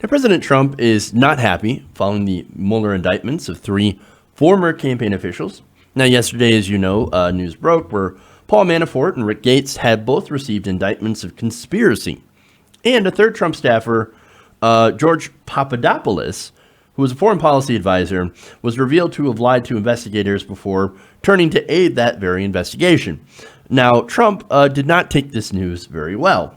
Now, President Trump is not happy following the Mueller indictments of 3 former campaign officials. Now, yesterday, as you know, news broke where Paul Manafort and Rick Gates had both received indictments of conspiracy. And a third Trump staffer, George Papadopoulos, who was a foreign policy advisor, was revealed to have lied to investigators before turning to aid that very investigation. Now, Trump did not take this news very well.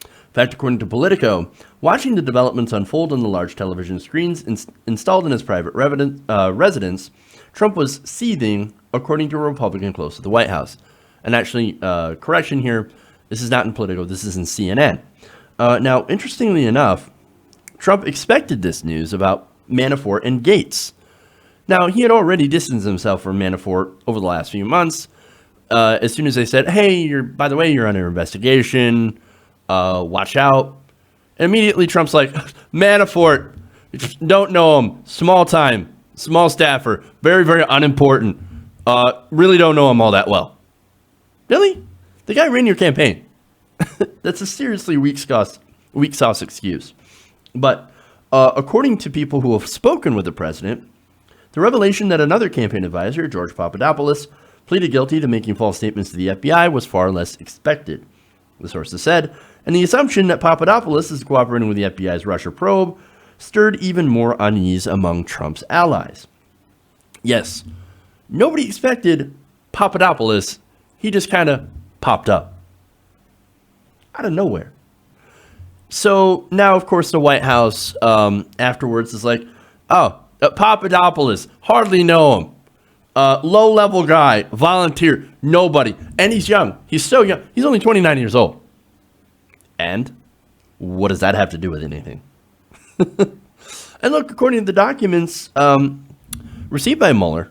In fact, according to Politico, watching the developments unfold on the large television screens installed in his private residence, Trump was seething, according to a Republican close to the White House. And actually, correction here, this is not in Politico, this is in CNN. Now, interestingly enough, Trump expected this news about Manafort and Gates. Now, he had already distanced himself from Manafort over the last few months. As soon as they said, hey, by the way, you're under investigation, watch out. And immediately Trump's like, Manafort, don't know him, small time, small staffer, very, very unimportant. Really don't know him all that well. Really? The guy ran your campaign. That's a seriously weak sauce excuse. But according to people who have spoken with the president, the revelation that another campaign advisor, George Papadopoulos, pleaded guilty to making false statements to the FBI was far less expected, the sources said, and the assumption that Papadopoulos is cooperating with the FBI's Russia probe stirred even more unease among Trump's allies. Yes, nobody expected Papadopoulos. He just kind of popped up out of nowhere. So now, of course, the White House afterwards is like, oh, Papadopoulos, hardly know him. Low-level guy, volunteer, nobody. And he's young. He's so young. He's only 29 years old. And what does that have to do with anything? And look, according to the documents received by Mueller,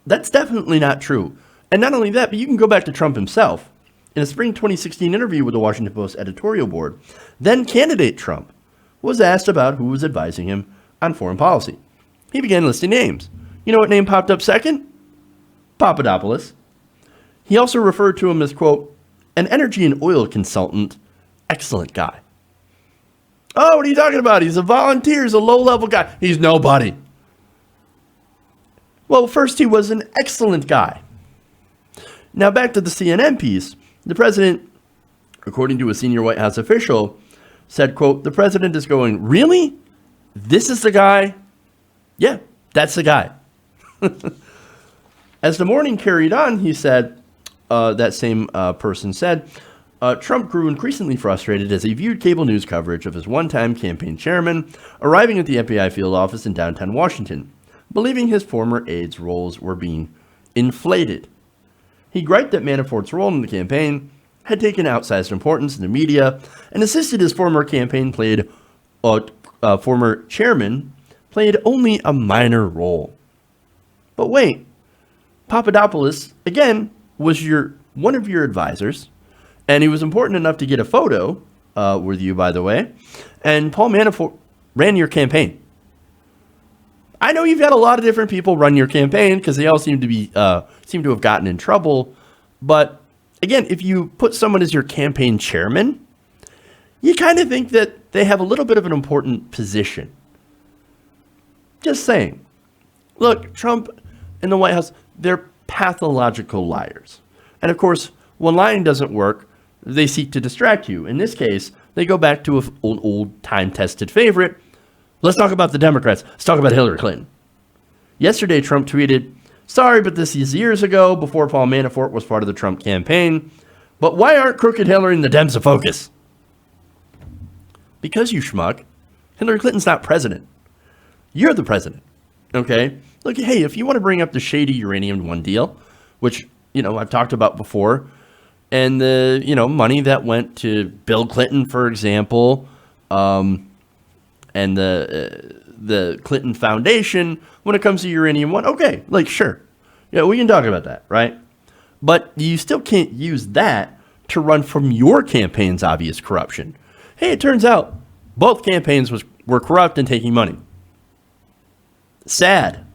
that's definitely not true. And not only that, but you can go back to Trump himself. In a spring 2016 interview with the Washington Post editorial board, then candidate Trump was asked about who was advising him on foreign policy. He began listing names. You know what name popped up second? Papadopoulos. He also referred to him as, quote, an energy and oil consultant, excellent guy. Oh, what are you talking about? He's a volunteer. He's a low-level guy. He's nobody. Well, first he was an excellent guy. Now back to the CNN piece. The president, according to a senior White House official, said, quote, the president is going, really? This is the guy? Yeah, that's the guy. As the morning carried on, he said, that same person said, Trump grew increasingly frustrated as he viewed cable news coverage of his one-time campaign chairman arriving at the FBI field office in downtown Washington, believing his former aides' roles were being inflated. He griped that Manafort's role in the campaign had taken outsized importance in the media and insisted his former chairman played only a minor role. But wait, Papadopoulos, again, was one of your advisors, and he was important enough to get a photo with you, by the way, and Paul Manafort ran your campaign. I know you've had a lot of different people run your campaign because they all seem to have gotten in trouble. But again, if you put someone as your campaign chairman, you kind of think that they have a little bit of an important position. Just saying. Look, Trump and the White House, they're pathological liars. And of course, when lying doesn't work, they seek to distract you. In this case, they go back to an old time-tested favorite. Let's talk about the Democrats. Let's talk about Hillary Clinton. Yesterday, Trump tweeted, sorry, but this is years ago, before Paul Manafort was part of the Trump campaign. But why aren't crooked Hillary and the Dems a focus? Because, you schmuck, Hillary Clinton's not president. You're the president, okay? Look, hey, if you want to bring up the shady Uranium One deal, which, I've talked about before, and the, money that went to Bill Clinton, for example, and the Clinton Foundation, when it comes to Uranium One, okay, sure. Yeah, we can talk about that, right? But you still can't use that to run from your campaign's obvious corruption. Hey, it turns out both campaigns were corrupt and taking money. Sad.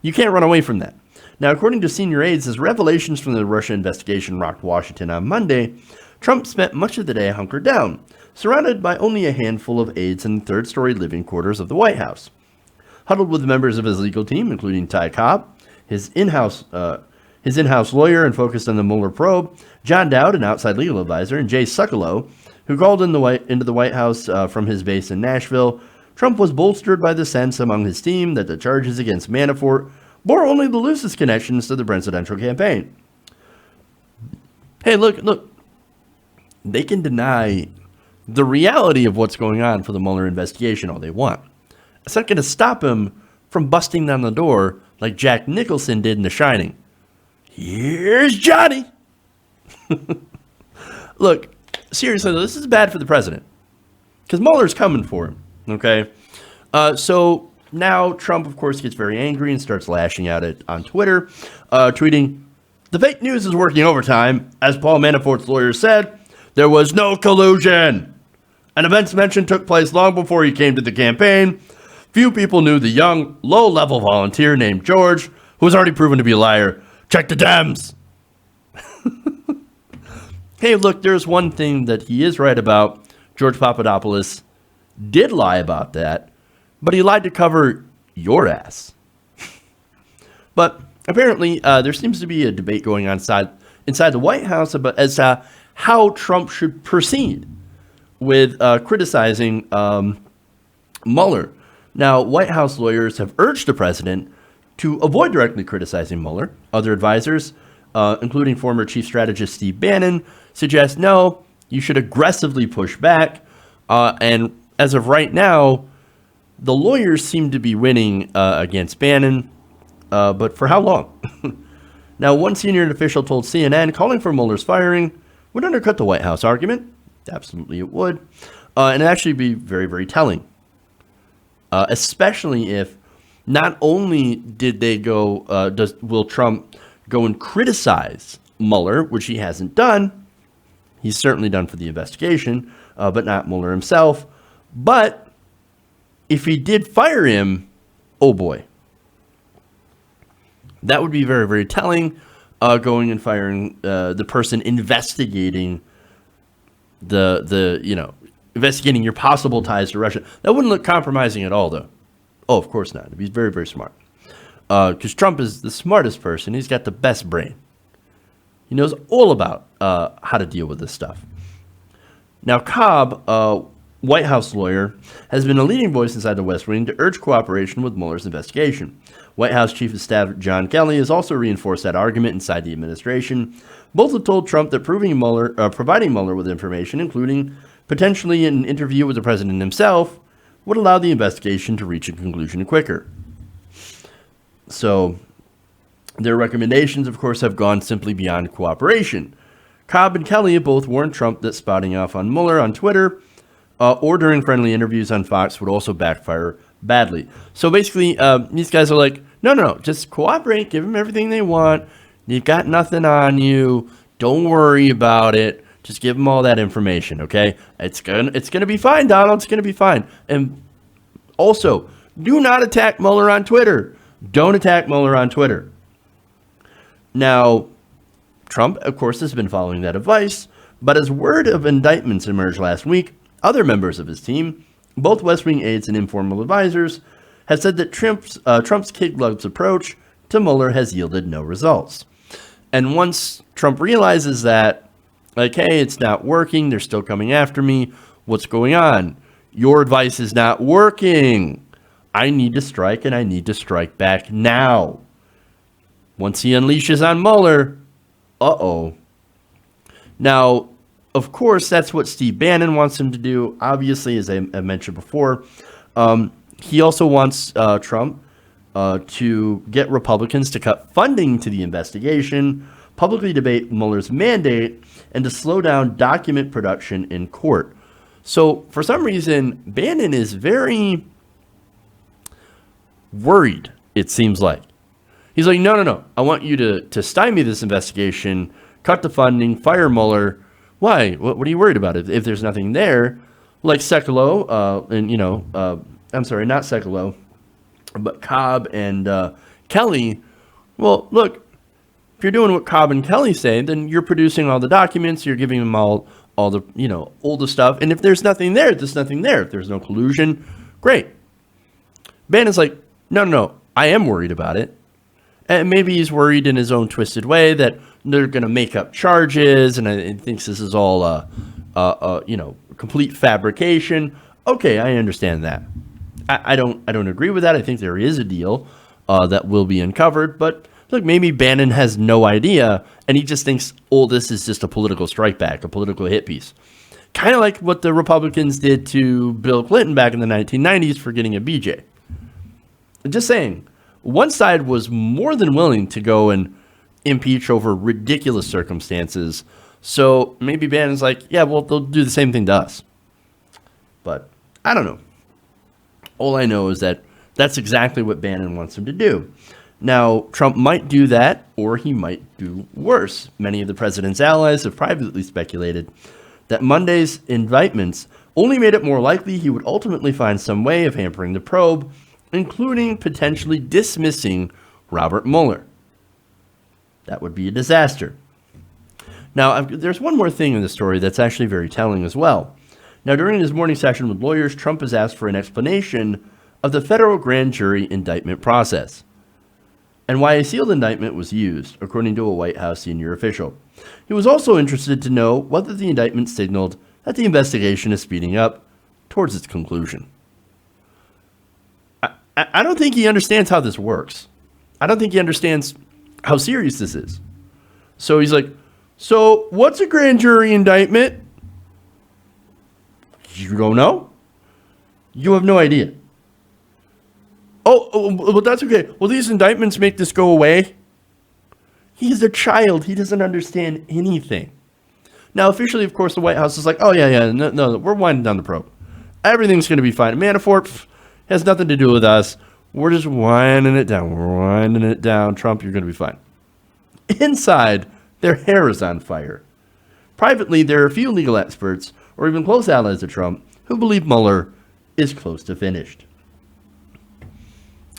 You can't run away from that. Now, according to senior aides, as revelations from the Russia investigation rocked Washington on Monday, Trump spent much of the day hunkered down, surrounded by only a handful of aides in the third-story living quarters of the White House. Huddled with members of his legal team, including Ty Cobb, his in-house lawyer and focused on the Mueller probe, John Dowd, an outside legal advisor, and Jay Sekulow, who called into the White House from his base in Nashville, Trump was bolstered by the sense among his team that the charges against Manafort bore only the loosest connections to the presidential campaign. Hey, look, they can deny the reality of what's going on for the Mueller investigation all they want. It's not going to stop him from busting down the door like Jack Nicholson did in The Shining. Here's Johnny. Look, seriously, this is bad for the president because Mueller's coming for him. Okay, so now Trump, of course, gets very angry and starts lashing out on Twitter, tweeting, "The fake news is working overtime. As Paul Manafort's lawyer said, there was no collusion. An events mentioned took place long before he came to the campaign. Few people knew the young, low-level volunteer named George, who was already proven to be a liar. Check the Dems." Hey, look, there's one thing that he is right about. George Papadopoulos did lie about that, but he lied to cover your ass. But apparently, there seems to be a debate going on inside the White House as to how Trump should proceed with criticizing Mueller. Now, White House lawyers have urged the president to avoid directly criticizing Mueller. Other advisors, including former chief strategist Steve Bannon, suggest no, you should aggressively push back. And as of right now, the lawyers seem to be winning against Bannon, but for how long? Now, one senior official told CNN calling for Mueller's firing would undercut the White House argument. Absolutely it would. And it'd actually be very, very telling. Especially if not only did they go, will Trump go and criticize Mueller, which he hasn't done. He's certainly done for the investigation, but not Mueller himself. But if he did fire him, oh boy. That would be very, very telling, going and firing the person investigating investigating your possible ties to Russia. That wouldn't look compromising at all, though. Oh, of course not. He's very, very smart. Because Trump is the smartest person. He's got the best brain. He knows all about how to deal with this stuff. Now, Cobb, White House lawyer, has been a leading voice inside the West Wing to urge cooperation with Mueller's investigation. White House Chief of Staff John Kelly has also reinforced that argument inside the administration. Both have told Trump that providing Mueller with information, including potentially an interview with the president himself, would allow the investigation to reach a conclusion quicker. So, their recommendations, of course, have gone simply beyond cooperation. Cobb and Kelly have both warned Trump that spouting off on Mueller on Twitter or during friendly interviews on Fox would also backfire badly. So basically, these guys are like, no, just cooperate, give them everything they want. You've got nothing on you. Don't worry about it. Just give them all that information, okay? It's gonna be fine, Donald. It's gonna be fine. And also, do not attack Mueller on Twitter. Don't attack Mueller on Twitter. Now, Trump, of course, has been following that advice, but as word of indictments emerged last week, other members of his team, both West Wing aides and informal advisors, have said that Trump's kid gloves approach to Mueller has yielded no results. And once Trump realizes that, like, hey, it's not working, they're still coming after me, what's going on? Your advice is not working. I need to strike, and I need to strike back now. Once he unleashes on Mueller, uh-oh. Now, of course, that's what Steve Bannon wants him to do. Obviously, as I mentioned before, he also wants Trump to get Republicans to cut funding to the investigation, publicly debate Mueller's mandate, and to slow down document production in court. So, for some reason, Bannon is very worried, it seems like. He's like, no. I want you to stymie this investigation, cut the funding, fire Mueller. Why? What are you worried about? If there's nothing there, like Sekulow, I'm sorry, not Sekulow, but Cobb and Kelly. Well, look, if you're doing what Cobb and Kelly say, then you're producing all the documents, you're giving them all all the, all the stuff. And if there's nothing there, there's nothing there. If there's no collusion, great. Bannon's like, no, I am worried about it. And maybe he's worried in his own twisted way that they're going to make up charges, and he thinks this is all complete fabrication. Okay, I understand that. I don't agree with that. I think there is a deal that will be uncovered, but look, maybe Bannon has no idea, and he just thinks, this is just a political strike back, a political hit piece. Kind of like what the Republicans did to Bill Clinton back in the 1990s for getting a BJ. Just saying, one side was more than willing to go and impeach over ridiculous circumstances, so maybe Bannon's like, yeah, well, they'll do the same thing to us. But I don't know. All I know is that that's exactly what Bannon wants him to do. Now, Trump might do that, or he might do worse. Many of the president's allies have privately speculated that Monday's indictments only made it more likely he would ultimately find some way of hampering the probe, including potentially dismissing Robert Mueller. That would be a disaster. Now, there's one more thing in the story that's actually very telling as well. Now, during his morning session with lawyers, Trump has asked for an explanation of the federal grand jury indictment process and why a sealed indictment was used, according to a White House senior official. He was also interested to know whether the indictment signaled that the investigation is speeding up towards its conclusion. I don't think he understands how this works. I don't think he understands how serious this is. So he's like, so what's a grand jury indictment? You don't know? You have no idea. Oh, well, that's okay. Well, these indictments make this go away. He's a child. He doesn't understand anything. Now, officially, of course, the White House is like, oh, yeah, no, we're winding down the probe. Everything's going to be fine. Manafort has nothing to do with us. We're just winding it down. We're winding it down. Trump, you're going to be fine. Inside, their hair is on fire. Privately, there are a few legal experts, or even close allies of Trump, who believe Mueller is close to finished.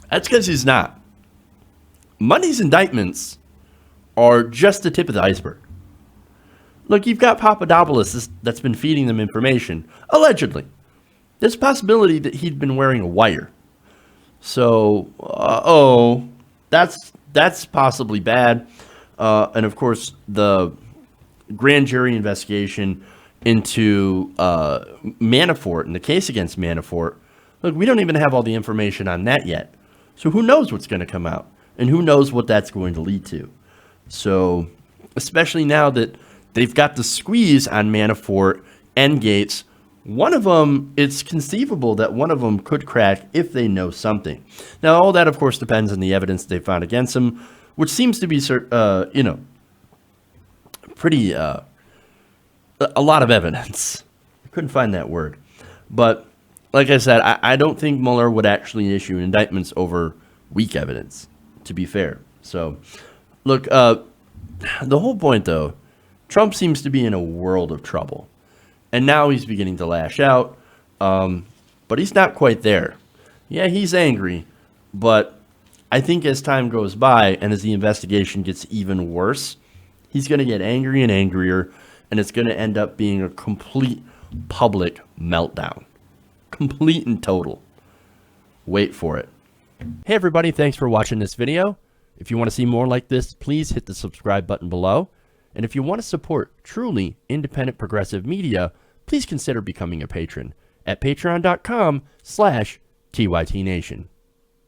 That's because he's not. Monday's indictments are just the tip of the iceberg. Look, you've got Papadopoulos that's been feeding them information, allegedly. There's a possibility that he'd been wearing a wire. So, that's possibly bad. And of course, the grand jury investigation into Manafort and the case against Manafort. Look, we don't even have all the information on that yet. So who knows what's going to come out, and who knows what that's going to lead to. So, especially now that they've got the squeeze on Manafort and Gates, one of them, it's conceivable that one of them could crack if they know something. Now, all that, of course, depends on the evidence they found against him, which seems to be, pretty, a lot of evidence. I couldn't find that word. But, like I said, I don't think Mueller would actually issue indictments over weak evidence, to be fair. So, look, the whole point, though, Trump seems to be in a world of trouble. And now he's beginning to lash out, but he's not quite there. Yeah, he's angry, but I think as time goes by and as the investigation gets even worse, he's going to get angry and angrier, and it's going to end up being a complete public meltdown. Complete and total. Wait for it. Hey everybody, thanks for watching this video. If you want to see more like this, please hit the subscribe button below. And if you want to support truly independent progressive media, please consider becoming a patron at patreon.com/TYTNation.